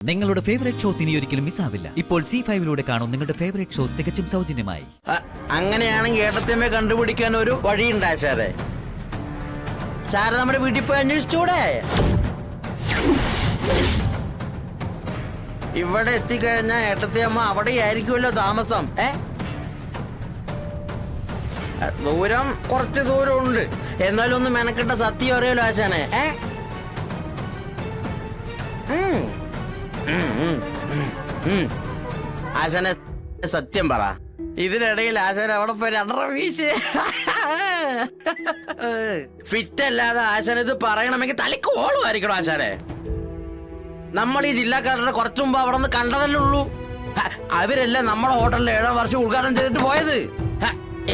നിങ്ങളുടെ favourite shows ഇനി ഒരിക്കലും മിസ്സാവില്ല. ഇപ്പോൾ C5 കാണും നിങ്ങളുടെ ഫേവറേറ്റ് ഷോസ് തികച്ചും സൗജന്യമായി. അങ്ങനെയാണെങ്കിൽ ഏട്ടത്തിയമ്മ കണ്ടുപിടിക്കാൻ ഒരു വഴിയുണ്ടാ സാറേ? സാറ് നമ്മുടെ വീട്ടിൽ പോയി അന്വേഷിച്ചൂടെ? ഇവിടെ എത്തിക്കഴിഞ്ഞാൽ ഏട്ടത്തിയമ്മ അവിടെ ആയിരിക്കുമല്ലോ താമസം. ദൂരം കുറച്ച് ദൂരമുണ്ട്, എന്നാലും ഒന്ന് മെനക്കെട്ട സത്യം അറിയാലോ ആശാനെ. ആശാനെ സത്യം പറ, ഇതിനിടയിൽ ആശാൻ അവിടെ പോയി രണ്ടര വീശ് ഫിറ്റ് അല്ലാതെ ആശാൻ ഇത് പറയണമെങ്കിൽ തലക്ക് ഓളുമായിരിക്കണം ആശാനെ. നമ്മൾ ഈ ജില്ലക്കാരുടെ കുറച്ചു മുമ്പ് അവിടെ നിന്ന് കണ്ടതല്ലേ ഉള്ളൂ. അവരല്ലേ നമ്മുടെ ഹോട്ടലിൽ 7 വർഷം ഉദ്ഘാടനം ചെയ്തിട്ട് പോയത്.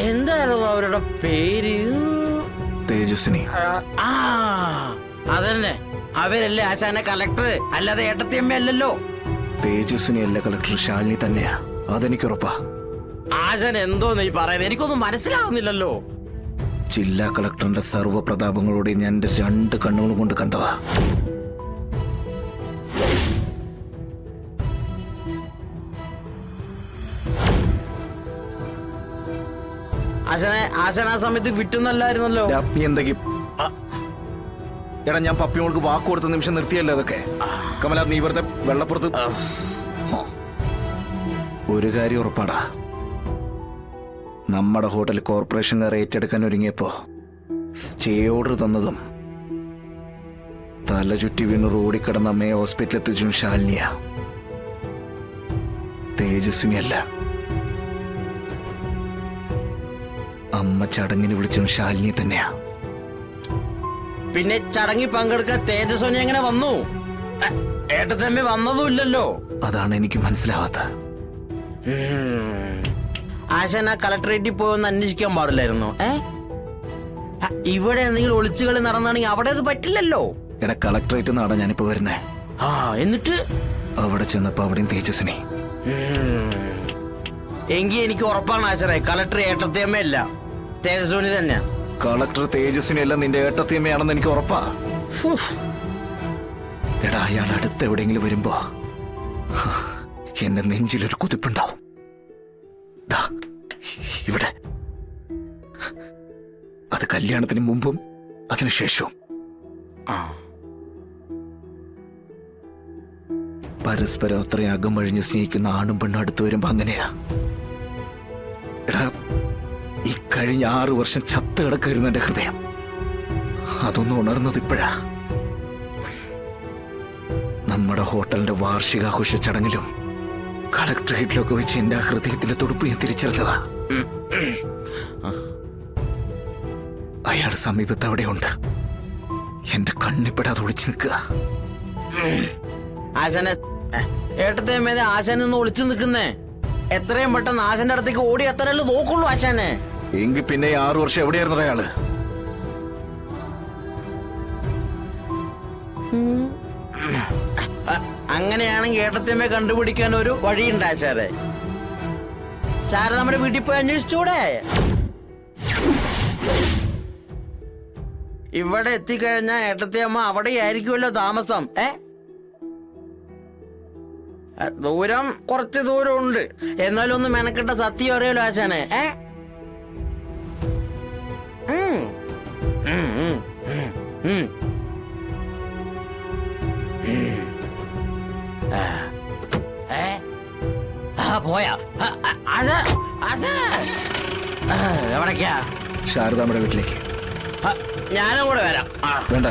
എന്തായിരുന്നു അവരുടെ പേര്? തേജസ്വിനി. അതന്നെ, അവരല്ലേ ആശാനെ കളക്ടർ, അല്ലാതെ ഏട്ടത്തിയമ്മ അല്ലല്ലോ. തേജസ്വിനി അല്ല കളക്ടർ, ശാലിനി തന്നെയാ, അതെനിക്ക് ഉറപ്പാ. ആശാൻ എന്തോന്ന് ഈ പറയുന്നത്? എനിക്കൊന്നും മനസ്സിലാവുന്നില്ലല്ലോ. ജില്ലാ കളക്ടറിന്റെ സർവ്വപ്രതാപങ്ങളോടെ ഞാൻ എന്റെ 2 കണ്ണുകൾ കൊണ്ട് കണ്ടതാ. ആശാൻ ആ സമയത്ത് വിട്ടുന്നല്ലായിരുന്നല്ലോ. എടാ, ഞാൻ പപ്പിയോൾക്ക് വാക്ക് കൊടുത്ത നിമിഷം നിർത്തിയല്ലോ അതൊക്കെ. കമല, നീ വെറുതെ വെള്ളപ്പുറത്ത്. ഒരു കാര്യം ഉറപ്പാടാ, നമ്മുടെ ഹോട്ടൽ കോർപ്പറേഷൻകാർ ഏറ്റെടുക്കാൻ ഒരുങ്ങിയപ്പോ സ്റ്റേ ഓർഡർ തന്നതും തല ചുറ്റി വീണ് റോഡിൽ കിടന്ന അമ്മയെ ഹോസ്പിറ്റലിൽ എത്തിച്ചും ശാലിനിയാ, തേജസ്വിനിയല്ല. അമ്മ ചടങ്ങിന് വിളിച്ചും ശാലിനി തന്നെയാ. പിന്നെ ചടങ്ങിൽ പങ്കെടുക്കാൻ തേജസ്വിനി എങ്ങനെ വന്നു? ഏട്ടത്തമ്മ വന്നതുമില്ലല്ലോ. അതാണ് എനിക്ക് മനസ്സിലാവാത്ത. ആശാൻ ആ കളക്ടറേറ്റിൽ പോയൊന്ന് അന്വേഷിക്കാൻ പാടില്ലായിരുന്നു? ഇവിടെ എന്തെങ്കിലും ഒളിച്ചുകളി നടന്നാണെങ്കിൽ അവിടെ അത് പറ്റില്ലല്ലോ. എടാ, കളക്ടറേറ്റ് നാടാ ഞാനിപ്പോ വരുന്നേ. എന്നിട്ട് അവിടെ ചെന്നപ്പോ അവിടെയും തേജസ്വിനി. എങ്കിൽ എനിക്ക് ഉറപ്പാണ് ആശാനെ, കളക്ടർ ഏട്ടത്തിയമ്മയല്ല, തേജസ്വിനി തന്നെ. കളക്ടർ തേജസ്വിനി അല്ല, നിന്റെ ഏട്ടത്തിയമ്മയാണെന്ന് എനിക്ക് ഉറപ്പാ. എടാ, അയാൾ അടുത്ത് എവിടെയെങ്കിലും വരുമ്പോ എന്റെ നെഞ്ചിലൊരു കുതിപ്പുണ്ടാവും. ഇവിടെ അത് കല്യാണത്തിന് മുമ്പും അതിനുശേഷവും. പരസ്പരം അത്രയും അകമഴിഞ്ഞ് സ്നേഹിക്കുന്ന ആണും പെണ്ണും അടുത്ത് വരുമ്പോ അങ്ങനെയാ. എടാ, ഈ കഴിഞ്ഞ 6 വർഷം ചത്ത് കിടക്കായിരുന്നു എന്റെ ഹൃദയം. അതൊന്നും ഉണർന്നത് ഇപ്പോഴാ. നമ്മുടെ ഹോട്ടലിന്റെ വാർഷികാഘോഷ ചടങ്ങിലും കളക്ടറേറ്റിലൊക്കെ വെച്ച് എന്റെ ഹൃദയത്തിന്റെ തുടുപ്പ് ഞാൻ തിരിച്ചറിഞ്ഞതാ. അയാൾ സമീപത്ത് അവിടെയുണ്ട്, എന്റെ കണ്ണിപ്പെടാതെ ഒളിച്ചു നിൽക്കുക. ആശാനെ, ഏട്ടത്തിയമ്മേനെ ആശാൻ നിന്ന് ഒളിച്ചു നിൽക്കുന്നേ. എത്രയും പെട്ടെന്ന് ആശാന്റെ അടുത്തേക്ക് ഓടി എത്താനല്ലേ നോക്കുള്ളൂ ആശാനെ. എങ്കിൽ പിന്നെ 6 വർഷം എവിടെയായിരുന്നു അയാള്? അങ്ങനെയാണെങ്കിൽ ഏട്ടത്തിയമ്മ കണ്ടുപിടിക്കാൻ ഒരു വഴിയുണ്ട് ആശാനെ. സാറ് നമ്മുടെ വീട്ടിൽ പോയി അന്വേഷിച്ചൂടെ? ഇവിടെ എത്തിക്കഴിഞ്ഞാൽ ഏട്ടത്തിയമ്മ അവിടെ ആയിരിക്കുമല്ലോ താമസം. ദൂരം കുറച്ച് ദൂരമുണ്ട്, എന്നാലും ഒന്ന് മെനക്കെട്ട സത്യം അറിയാലോ ആശാനെ. പോയാ എവിടേക്കാ? ശാരദാമ്മയുടെ വീട്ടിലേക്ക്. ഞാനും കൂടെ വരാം. വേണ്ട,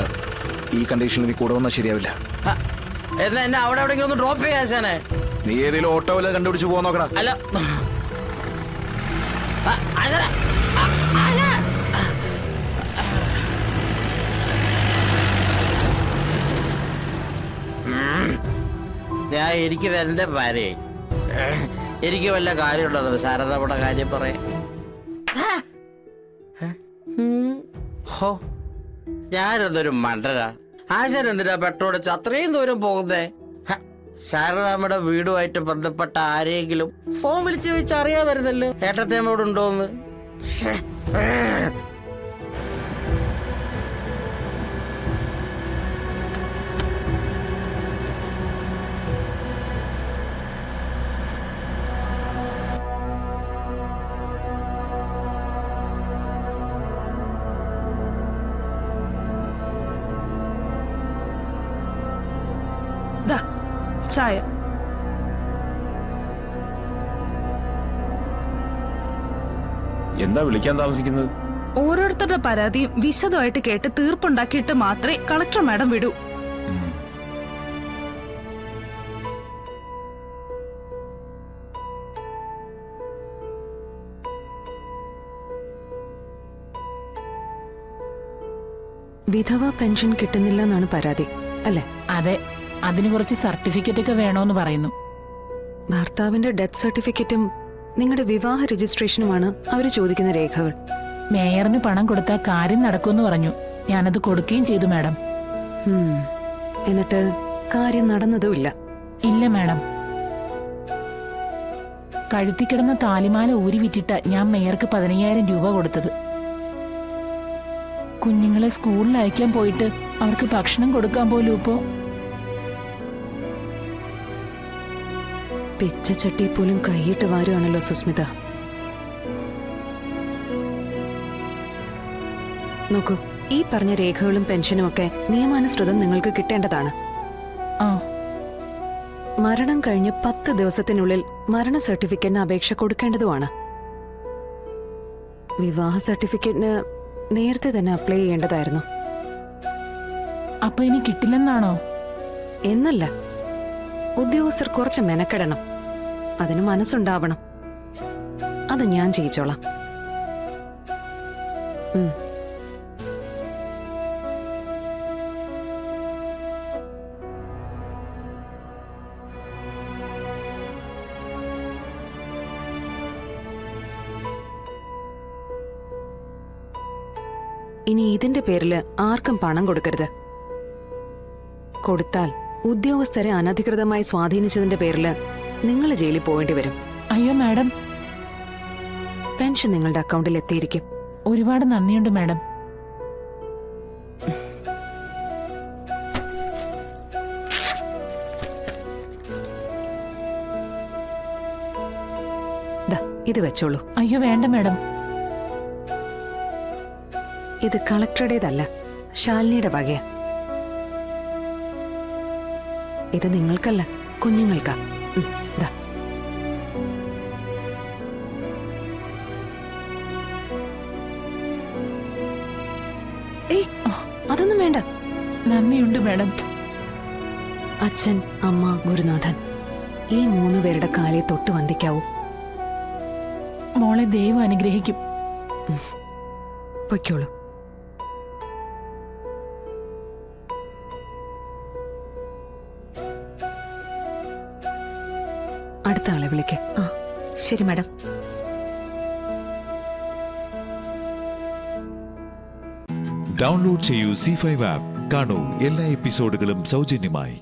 ഈ കണ്ടീഷനിൽ നീ കൂടെ വന്നാൽ ശരിയാവില്ല. എന്നാ എന്നെ അവിടെ എവിടെയെങ്കിലും ഒന്ന് ഡ്രോപ്പ് ചെയ്യാ ആശാനെ. നീ ഏതെങ്കിലും ഓട്ടോ വല്ല കണ്ടുപിടിച്ച് പോകാൻ നോക്കടാ. അല്ല, ഞാൻ എനിക്ക് വരണ്ട ഭാര്യ, എനിക്ക് വല്ല കാര്യമുള്ളത് ശാരദയുടെ കാര്യം പറയാ. ഞാനെന്തൊരു മണ്ടരാ. ആശാൻ എന്തിനാ പെട്രോൾ അടിച്ച് അത്രയും ദൂരം പോകുന്നേ? ശാരദാമ്മയുടെ വീടുമായിട്ട് ബന്ധപ്പെട്ട ആരെങ്കിലും ഫോൺ വിളിച്ച് ചോദിച്ച് അറിയാമായിരുന്നല്ലോ ഏട്ടത്തേമ്മയോടുണ്ടോന്ന്. ചായ. എന്താ വിളിക്കാൻ താമസിക്കുന്നത്? ഓരോരുത്തരുടെ പരാതിയും വിശദമായിട്ട് കേട്ട് തീർപ്പുണ്ടാക്കിയിട്ട് മാത്രമേ കളക്ടർ മാഡം വിടൂ. വിധവ പെൻഷൻ കിട്ടുന്നില്ല എന്നാണ് പരാതി അല്ലേ? അതെ, അതിന് കുറച്ച് സർട്ടിഫിക്കറ്റ് ഒക്കെ വേണോന്ന് പറയുന്നു. ഭർത്താവിന്റെ ഡെത്ത് സർട്ടിഫിക്കറ്റും നിങ്ങളുടെ വിവാഹ രജിസ്ട്രേഷനുമാണ് അവര് ചോദിക്കുന്ന രേഖകൾ. മേയറിന് പണം കൊടുത്താൽ കാര്യം നടക്കുമെന്ന് പറഞ്ഞു. ഞാനത് കൊടുക്കുകയും ചെയ്തു മാഡം. എന്നിട്ട് കാര്യം നടന്നതുമില്ല? ഇല്ല മാഡം. കഴുത്തിക്കിടന്ന താലിമാല ഊരി വിറ്റിട്ട ഞാൻ മേയർക്ക് 15,000 രൂപ കൊടുത്തത്. കുഞ്ഞുങ്ങളെ സ്കൂളിൽ അയക്കാൻ പോയിട്ട് അവർക്ക് ഭക്ഷണം കൊടുക്കാൻ പോലും ഇപ്പോ. പിച്ചച്ചട്ടി പോലും കൈയിട്ട് വാരുവാണല്ലോ സുസ്മിത. നോക്കൂ, ഈ പറഞ്ഞ രേഖകളും പെൻഷനും ഒക്കെ നിയമാനുസൃതം നിങ്ങൾക്ക് കിട്ടേണ്ടതാണ്. ആ, മരണം കഴിഞ്ഞ് 10 ദിവസത്തിനുള്ളിൽ മരണ സർട്ടിഫിക്കറ്റിന് അപേക്ഷ കൊടുക്കേണ്ടതുമാണ്. വിവാഹ സർട്ടിഫിക്കറ്റിന് നേരത്തെ തന്നെ അപ്ലൈ ചെയ്യേണ്ടതായിരുന്നു. അപ്പൊ ഇനി കിട്ടില്ലെന്നാണോ? എന്നല്ല, ഉദ്യോഗസ്ഥർ കുറച്ച് മെനക്കെടണം. അതിന് മനസ്സുണ്ടാവണം. അത് ഞാൻ ചെയ്യിച്ചോളാം. ഇനി ഇതിന്റെ പേരില് ആർക്കും പണം കൊടുക്കരുത്. കൊടുത്താൽ ഉദ്യോഗസ്ഥരെ അനധികൃതമായി സ്വാധീനിച്ചതിന്റെ പേരില് നിങ്ങൾ ജയിലിൽ പോവേണ്ടി വരും. അയ്യോ മാഡം, പെൻഷൻ നിങ്ങളുടെ അക്കൗണ്ടിൽ എത്തിയിരിക്കും. ഒരുപാട് നന്ദിയുണ്ട് മാഡം. ദാ, ഇത് വെച്ചോളൂ. അയ്യോ വേണ്ട മാഡം. ഇത് കളക്ടറുടേതല്ല, ശാലിനിയുടെ വകയാ. ഇത് നിങ്ങൾക്കല്ല, കുഞ്ഞുങ്ങൾക്കാ. ദാ. ഏയ്, അതൊന്നും വേണ്ട. നന്ദിയുണ്ട് മാഡം. അച്ഛൻ, അമ്മ, ഗുരുനാഥൻ, ഈ 3 പേരുടെ കാലെ തൊട്ട് വന്ദിക്കാവൂ. മോളെ ദൈവം അനുഗ്രഹിക്കും. പൊയ്ക്കോളൂ. അടുത്ത ആളെ വിളിക്ക്. ആ, ശരി മാഡം. ഡൗൺലോഡ് ചെയ്യൂ C5 ആപ്പ്. കാണൂ എല്ലാ എപ്പിസോഡുകളും സൗജന്യമായി.